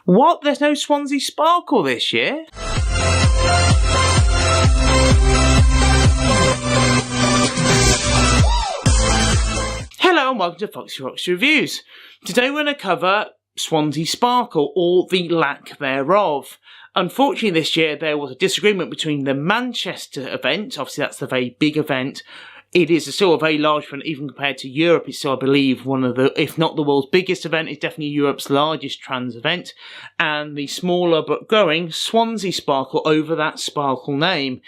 What? There's no Swansea Sparkle this year? Hello and welcome to Foxy Rocks Reviews. Today we're going to cover Swansea Sparkle, or the lack thereof. Unfortunately this year there was a disagreement between the Manchester event, obviously that's the very big event. It is still a very large event, even compared to Europe. It's still, I believe, one of the, if not the world's biggest event, it's definitely Europe's largest trans event. And the smaller but growing Swansea Sparkle over that Sparkle name.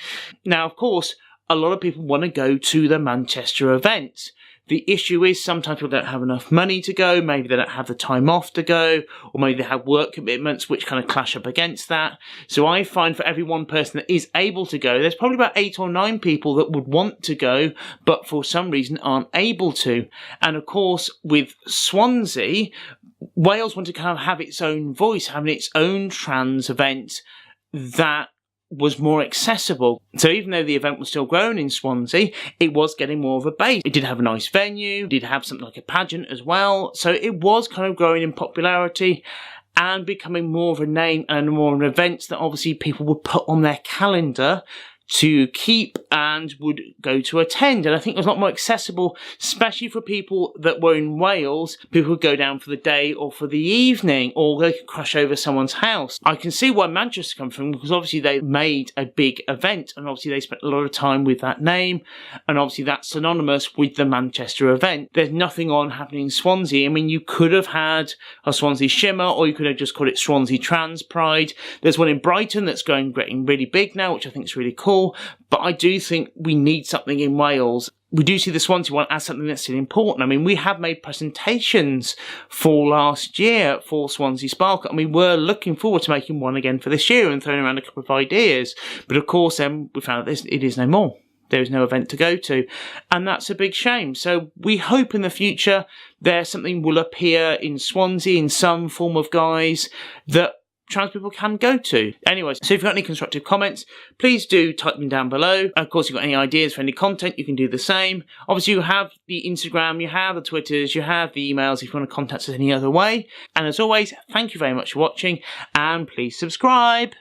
Now, of course, a lot of people want to go to the Manchester event. The issue is sometimes people don't have enough money to go, maybe they don't have the time off to go, or maybe they have work commitments which kind of clash up against that. So I find for every one person that is able to go, there's probably about 8 or 9 people that would want to go, but for some reason aren't able to. And of course, with Swansea, Wales want to kind of have its own voice, having its own trans event that was more accessible. So even though the event was still growing in Swansea, it was getting more of a base. It did have a nice venue, did have something like a pageant as well, so it was kind of growing in popularity and becoming more of a name and more of an event that obviously people would put on their calendar to keep and would go to attend. And I think it was a lot more accessible, especially for people that were in Wales. People would go down for the day or for the evening, or they could crash over someone's house. I can see where Manchester come from, because obviously they made a big event, and obviously they spent a lot of time with that name, and obviously that's synonymous with the Manchester event. There's nothing on happening in Swansea. I mean, you could have had a Swansea Shimmer, or you could have just called it Swansea Trans Pride. There's one in Brighton that's getting really big now, which I think is really cool. But I do think we need something in Wales. We do see the Swansea one as something that's still important. I mean, we have made presentations for last year for Swansea Sparkle, and we were looking forward to making one again for this year and throwing around a couple of ideas. But of course, then we found that it is no more. There is no event to go to, and that's a big shame. So we hope in the future there's something will appear in Swansea in some form of guise that trans people can go to. Anyways, so if you've got any constructive comments, please do type them down below. Of course, if you've got any ideas for any content, you can do the same. Obviously, you have the Instagram, you have the Twitters, you have the emails if you want to contact us any other way. And as always, thank you very much for watching, and please subscribe.